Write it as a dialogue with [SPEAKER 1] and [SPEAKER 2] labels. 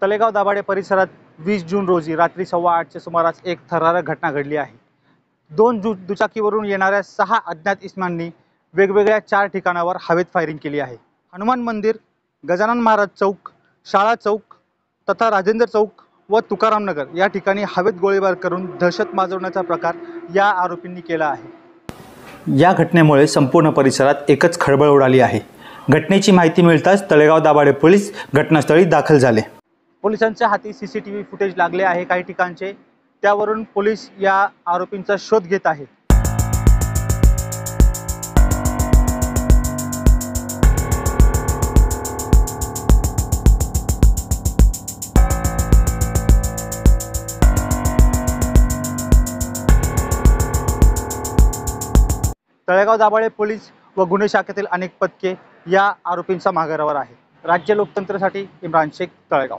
[SPEAKER 1] तळेगाव दाभाडे परिसरात 20 जून रोजी रात्री 8:15च्या सुमारास एक थरारक घटना घडली आहे। दोन दुचाकीवरून येणाऱ्या 6 अज्ञात इसमांनी वेगवेगळ्या 4 ठिकाणावर हवेत फायरिंग केली आहे। हनुमान मंदिर, गजानन महाराज चौक, शाळा चौक तथा राजेंद्र चौक व तुकाराम नगर या ठिकाणी हवेत गोळीबार करून दहशत माजवण्याचा प्रकार या आरोपींनी केला आहे। या घटनेमुळे संपूर्ण परिसरात एकच खळबळ उडाली आहे। घटनेची माहिती मिळताच तळेगाव दाभाडे पोलीस घटनास्थळी दाखल झाले। पोलिसांच्या हाती सीसीटीव्ही फुटेज लागले आहे काही ठिकाणचे, त्यावरून पोलीस या आरोपींचा शोध घेत आहेत। तळेगाव दाभाडे पोलीस व गुन्हे शाखेतील अनेक पथके या आरोपींच्या मागारावर आहे। राज्य लोकतंत्रसाठी इम्रान शेख, तळेगाव।